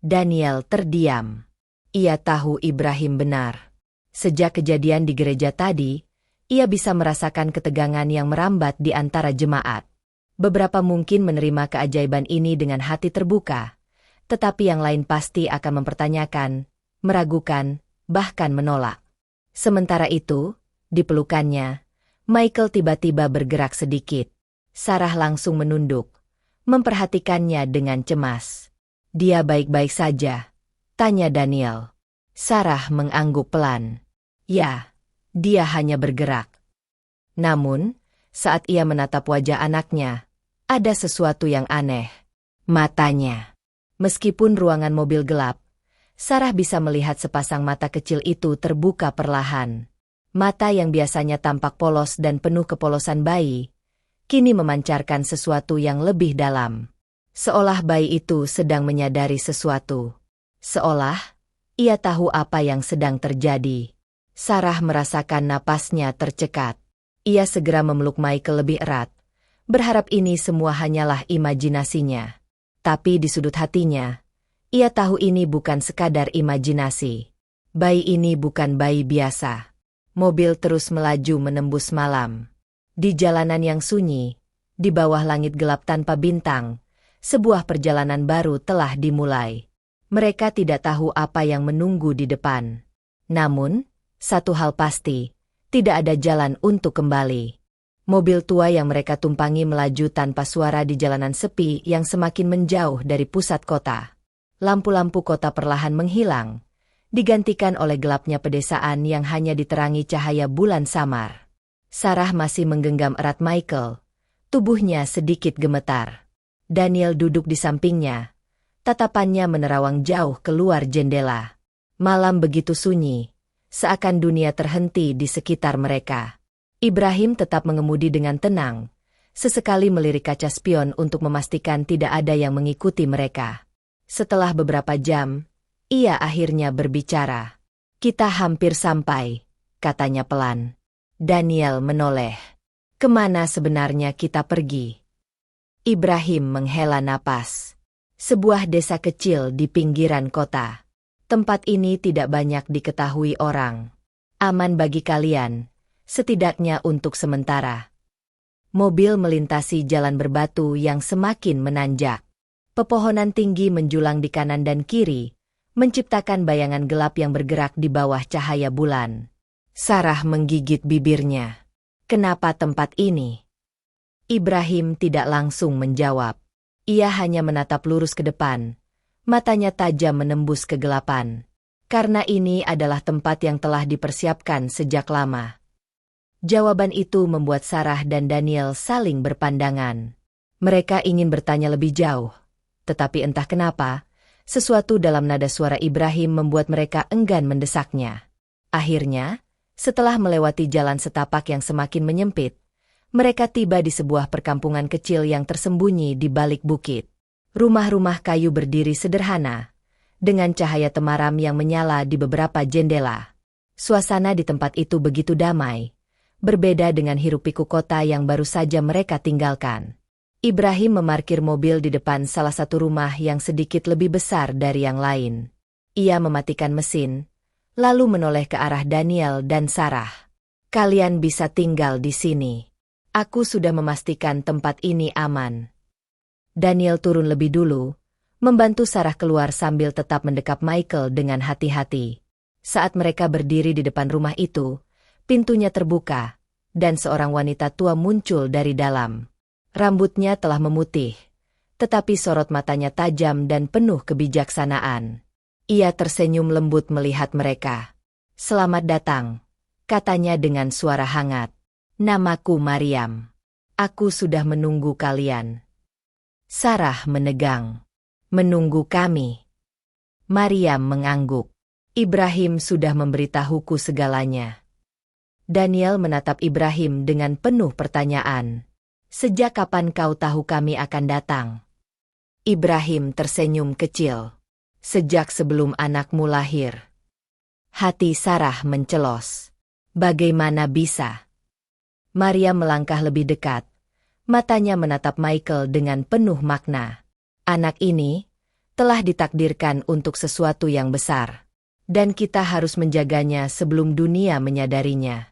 Daniel terdiam. Ia tahu Ibrahim benar. Sejak kejadian di gereja tadi, ia bisa merasakan ketegangan yang merambat di antara jemaat. Beberapa mungkin menerima keajaiban ini dengan hati terbuka, tetapi yang lain pasti akan mempertanyakan, meragukan, bahkan menolak. Sementara itu, di pelukannya, Michael tiba-tiba bergerak sedikit. Sarah langsung menunduk, memperhatikannya dengan cemas. Dia baik-baik saja? Tanya Daniel. Sarah mengangguk pelan. Ya, dia hanya bergerak. Namun, saat ia menatap wajah anaknya, ada sesuatu yang aneh. Matanya. Meskipun ruangan mobil gelap, Sarah bisa melihat sepasang mata kecil itu terbuka perlahan. Mata yang biasanya tampak polos dan penuh kepolosan bayi, kini memancarkan sesuatu yang lebih dalam. Seolah bayi itu sedang menyadari sesuatu. Seolah ia tahu apa yang sedang terjadi. Sarah merasakan napasnya tercekat. Ia segera memeluk Michael lebih erat, berharap ini semua hanyalah imajinasinya. Tapi di sudut hatinya, ia tahu ini bukan sekadar imajinasi. Bayi ini bukan bayi biasa. Mobil terus melaju menembus malam. Di jalanan yang sunyi, di bawah langit gelap tanpa bintang, sebuah perjalanan baru telah dimulai. Mereka tidak tahu apa yang menunggu di depan. Namun, satu hal pasti, Tidak ada jalan untuk kembali. Mobil tua yang mereka tumpangi melaju tanpa suara di jalanan sepi yang semakin menjauh dari pusat kota. Lampu-lampu kota perlahan menghilang, digantikan oleh gelapnya pedesaan yang hanya diterangi cahaya bulan samar. Sarah masih menggenggam erat Michael, tubuhnya sedikit gemetar. Daniel duduk di sampingnya, tatapannya menerawang jauh keluar jendela. Malam begitu sunyi, seakan dunia terhenti di sekitar mereka. Ibrahim tetap mengemudi dengan tenang, sesekali melirik kaca spion untuk memastikan tidak ada yang mengikuti mereka. Setelah beberapa jam, ia akhirnya berbicara. "Kita hampir sampai," katanya pelan. Daniel menoleh. "Kemana sebenarnya kita pergi?" Ibrahim menghela napas. "Sebuah desa kecil di pinggiran kota. Tempat ini tidak banyak diketahui orang. Aman bagi kalian, setidaknya untuk sementara." Mobil melintasi jalan berbatu yang semakin menanjak. Pepohonan tinggi menjulang di kanan dan kiri, menciptakan bayangan gelap yang bergerak di bawah cahaya bulan. Sarah menggigit bibirnya. "Kenapa tempat ini?" Ibrahim tidak langsung menjawab. Ia hanya menatap lurus ke depan, matanya tajam menembus kegelapan. Karena ini adalah tempat yang telah dipersiapkan sejak lama. Jawaban itu membuat Sarah dan Daniel saling berpandangan. Mereka ingin bertanya lebih jauh, tetapi entah kenapa, sesuatu dalam nada suara Ibrahim membuat mereka enggan mendesaknya. Akhirnya, setelah melewati jalan setapak yang semakin menyempit, mereka tiba di sebuah perkampungan kecil yang tersembunyi di balik bukit. Rumah-rumah kayu berdiri sederhana, dengan cahaya temaram yang menyala di beberapa jendela. Suasana di tempat itu begitu damai, berbeda dengan hiruk-pikuk kota yang baru saja mereka tinggalkan. Ibrahim memarkir mobil di depan salah satu rumah yang sedikit lebih besar dari yang lain. Ia mematikan mesin, lalu menoleh ke arah Daniel dan Sarah. "Kalian bisa tinggal di sini. Aku sudah memastikan tempat ini aman." Daniel turun lebih dulu, membantu Sarah keluar sambil tetap mendekap Michael dengan hati-hati. Saat mereka berdiri di depan rumah itu, pintunya terbuka, dan seorang wanita tua muncul dari dalam. Rambutnya telah memutih, tetapi sorot matanya tajam dan penuh kebijaksanaan. Ia tersenyum lembut melihat mereka. "Selamat datang," katanya dengan suara hangat. "Namaku Maryam. Aku sudah menunggu kalian." Sarah menegang. "Menunggu kami?" Maryam mengangguk. "Ibrahim sudah memberitahuku segalanya." Daniel menatap Ibrahim dengan penuh pertanyaan. "Sejak kapan kau tahu kami akan datang?" Ibrahim tersenyum kecil. "Sejak sebelum anakmu lahir." Hati Sarah mencelos. "Bagaimana bisa?" Maryam melangkah lebih dekat. Matanya menatap Michael dengan penuh makna. "Anak ini telah ditakdirkan untuk sesuatu yang besar, dan kita harus menjaganya sebelum dunia menyadarinya."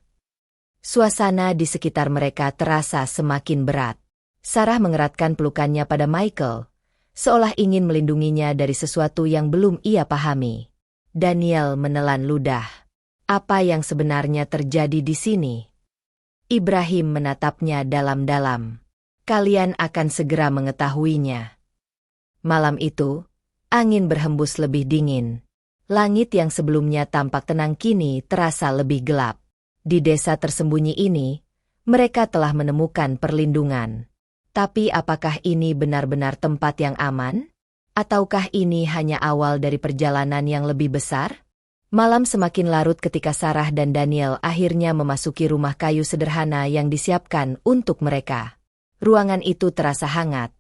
Suasana di sekitar mereka terasa semakin berat. Sarah mengeratkan pelukannya pada Michael, seolah ingin melindunginya dari sesuatu yang belum ia pahami. Daniel menelan ludah. "Apa yang sebenarnya terjadi di sini?" Ibrahim menatapnya dalam-dalam. "Kalian akan segera mengetahuinya." Malam itu, angin berhembus lebih dingin. Langit yang sebelumnya tampak tenang kini terasa lebih gelap. Di desa tersembunyi ini, mereka telah menemukan perlindungan. Tapi apakah ini benar-benar tempat yang aman? Ataukah ini hanya awal dari perjalanan yang lebih besar? Malam semakin larut ketika Sarah dan Daniel akhirnya memasuki rumah kayu sederhana yang disiapkan untuk mereka. Ruangan itu terasa hangat,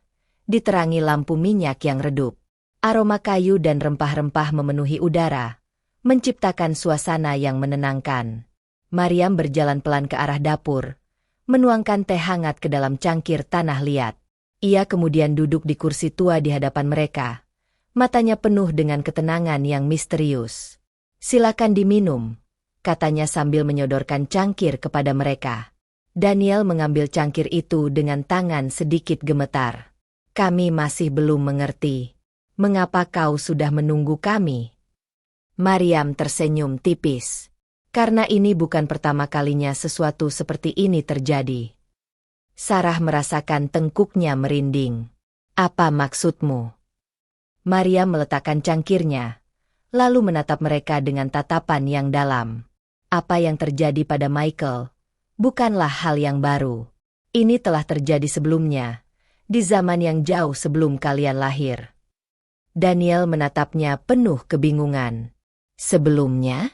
diterangi lampu minyak yang redup. Aroma kayu dan rempah-rempah memenuhi udara, menciptakan suasana yang menenangkan. Maryam berjalan pelan ke arah dapur, menuangkan teh hangat ke dalam cangkir tanah liat. Ia kemudian duduk di kursi tua di hadapan mereka, matanya penuh dengan ketenangan yang misterius. "Silakan diminum," katanya sambil menyodorkan cangkir kepada mereka. Daniel mengambil cangkir itu dengan tangan sedikit gemetar. "Kami masih belum mengerti. Mengapa kau sudah menunggu kami?" Maryam tersenyum tipis. Karena ini bukan pertama kalinya sesuatu seperti ini terjadi. Sarah merasakan tengkuknya merinding. Apa maksudmu? Maryam meletakkan cangkirnya, lalu menatap mereka dengan tatapan yang dalam. Apa yang terjadi pada Michael bukanlah hal yang baru. Ini telah terjadi sebelumnya, di zaman yang jauh sebelum kalian lahir. Daniel menatapnya penuh kebingungan. Sebelumnya?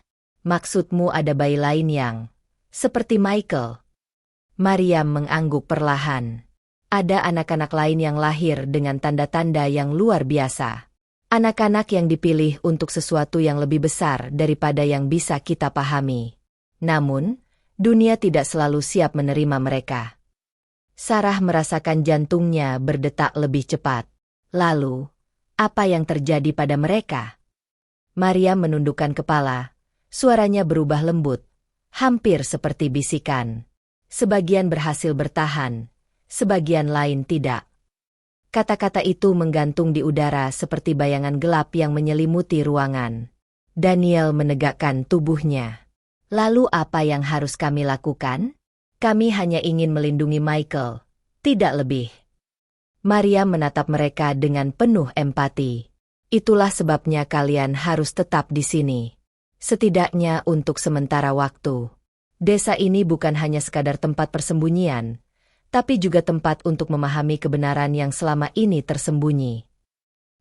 Maksudmu ada bayi lain yang seperti Michael? Maryam mengangguk perlahan. Ada anak-anak lain yang lahir dengan tanda-tanda yang luar biasa. Anak-anak yang dipilih untuk sesuatu yang lebih besar daripada yang bisa kita pahami. Namun, dunia tidak selalu siap menerima mereka. Sarah merasakan jantungnya berdetak lebih cepat. Lalu, apa yang terjadi pada mereka? Maryam menundukkan kepala. Suaranya berubah lembut, hampir seperti bisikan. Sebagian berhasil bertahan, sebagian lain tidak. Kata-kata itu menggantung di udara seperti bayangan gelap yang menyelimuti ruangan. Daniel menegakkan tubuhnya. Lalu apa yang harus kami lakukan? Kami hanya ingin melindungi Michael, tidak lebih. Maryam menatap mereka dengan penuh empati. Itulah sebabnya kalian harus tetap di sini. Setidaknya untuk sementara waktu. Desa ini bukan hanya sekadar tempat persembunyian, tapi juga tempat untuk memahami kebenaran yang selama ini tersembunyi.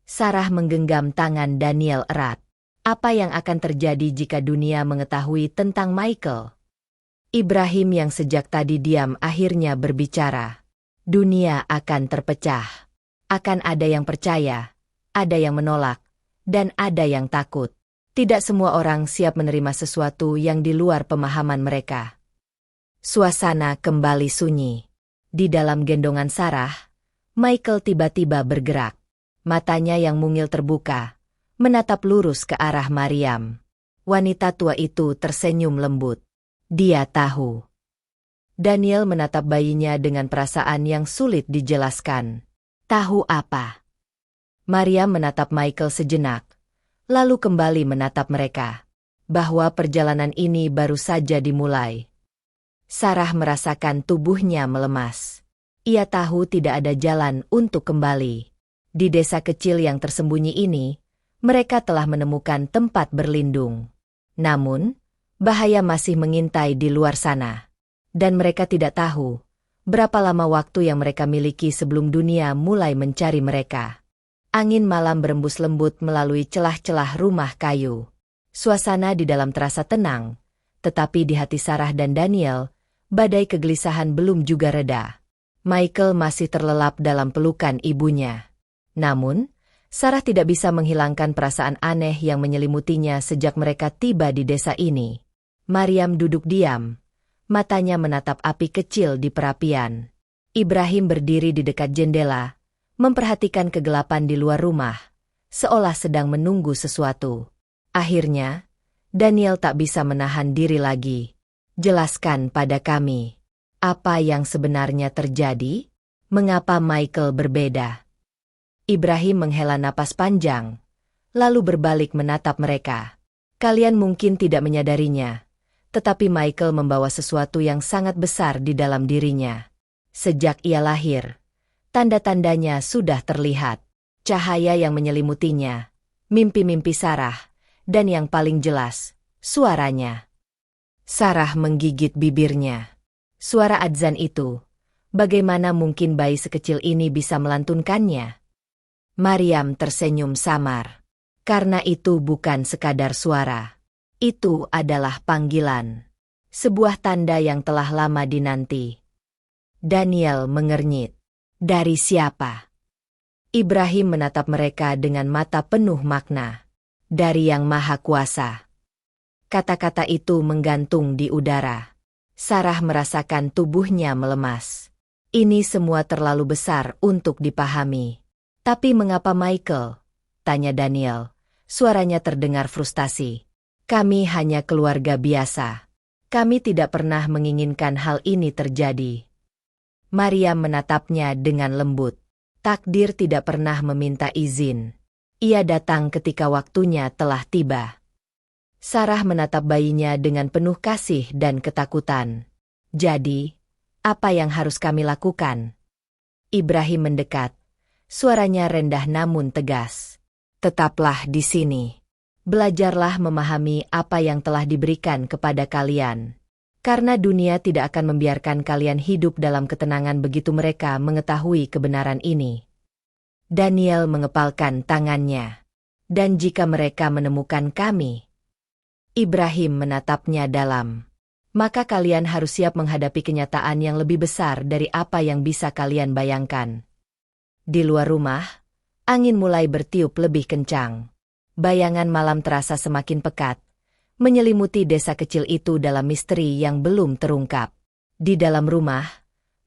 Sarah menggenggam tangan Daniel erat. Apa yang akan terjadi jika dunia mengetahui tentang Michael? Ibrahim yang sejak tadi diam akhirnya berbicara. Dunia akan terpecah. Akan ada yang percaya, ada yang menolak, dan ada yang takut. Tidak semua orang siap menerima sesuatu yang di luar pemahaman mereka. Suasana kembali sunyi. Di dalam gendongan Sarah, Michael tiba-tiba bergerak. Matanya yang mungil terbuka, menatap lurus ke arah Maryam. Wanita tua itu tersenyum lembut. Dia tahu. Daniel menatap bayinya dengan perasaan yang sulit dijelaskan. Tahu apa? Maryam menatap Michael sejenak, lalu kembali menatap mereka. Bahwa perjalanan ini baru saja dimulai. Sarah merasakan tubuhnya melemas. Ia tahu tidak ada jalan untuk kembali. Di desa kecil yang tersembunyi ini, mereka telah menemukan tempat berlindung. Namun, bahaya masih mengintai di luar sana. Dan mereka tidak tahu berapa lama waktu yang mereka miliki sebelum dunia mulai mencari mereka. Angin malam berembus lembut melalui celah-celah rumah kayu. Suasana di dalam terasa tenang, tetapi di hati Sarah dan Daniel, badai kegelisahan belum juga reda. Michael masih terlelap dalam pelukan ibunya. Namun, Sarah tidak bisa menghilangkan perasaan aneh yang menyelimutinya sejak mereka tiba di desa ini. Maryam duduk diam, matanya menatap api kecil di perapian. Ibrahim berdiri di dekat jendela, memperhatikan kegelapan di luar rumah, seolah sedang menunggu sesuatu. Akhirnya, Daniel tak bisa menahan diri lagi. Jelaskan pada kami, apa yang sebenarnya terjadi? Mengapa Michael berbeda? Ibrahim menghela napas panjang, lalu berbalik menatap mereka. Kalian mungkin tidak menyadarinya, tetapi Michael membawa sesuatu yang sangat besar di dalam dirinya. Sejak ia lahir, tanda-tandanya sudah terlihat. Cahaya yang menyelimutinya, mimpi-mimpi Sarah, dan yang paling jelas, suaranya. Sarah menggigit bibirnya. Suara adzan itu, bagaimana mungkin bayi sekecil ini bisa melantunkannya? Maryam tersenyum samar. Karena itu bukan sekadar suara. Itu adalah panggilan. Sebuah tanda yang telah lama dinanti. Daniel mengernyit. Dari siapa? Ibrahim menatap mereka dengan mata penuh makna. Dari Yang Maha Kuasa. Kata-kata itu menggantung di udara. Sarah merasakan tubuhnya melemas. Ini semua terlalu besar untuk dipahami. Tapi mengapa Michael? Tanya Daniel. Suaranya terdengar frustasi. Kami hanya keluarga biasa. Kami tidak pernah menginginkan hal ini terjadi. Maryam menatapnya dengan lembut. Takdir tidak pernah meminta izin. Ia datang ketika waktunya telah tiba. Sarah menatap bayinya dengan penuh kasih dan ketakutan. Jadi, apa yang harus kami lakukan? Ibrahim mendekat. Suaranya rendah namun tegas. Tetaplah di sini. Belajarlah memahami apa yang telah diberikan kepada kalian. Karena dunia tidak akan membiarkan kalian hidup dalam ketenangan begitu mereka mengetahui kebenaran ini. Daniel mengepalkan tangannya. Dan jika mereka menemukan kami, Ibrahim menatapnya dalam. Maka kalian harus siap menghadapi kenyataan yang lebih besar dari apa yang bisa kalian bayangkan. Di luar rumah, angin mulai bertiup lebih kencang. Bayangan malam terasa semakin pekat, menyelimuti desa kecil itu dalam misteri yang belum terungkap. Di dalam rumah,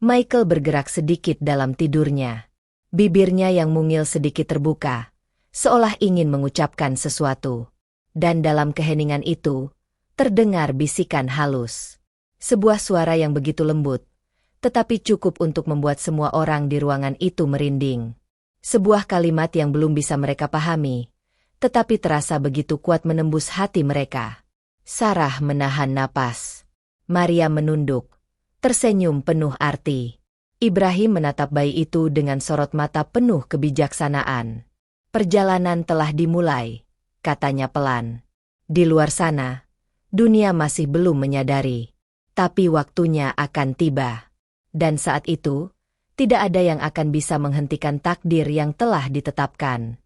Michael bergerak sedikit dalam tidurnya. Bibirnya yang mungil sedikit terbuka, seolah ingin mengucapkan sesuatu. Dan dalam keheningan itu, terdengar bisikan halus. Sebuah suara yang begitu lembut, tetapi cukup untuk membuat semua orang di ruangan itu merinding. Sebuah kalimat yang belum bisa mereka pahami, tetapi terasa begitu kuat menembus hati mereka. Sarah menahan napas. Maria menunduk, tersenyum penuh arti. Ibrahim menatap bayi itu dengan sorot mata penuh kebijaksanaan. Perjalanan telah dimulai, katanya pelan. Di luar sana, dunia masih belum menyadari, tapi waktunya akan tiba. Dan saat itu, tidak ada yang akan bisa menghentikan takdir yang telah ditetapkan.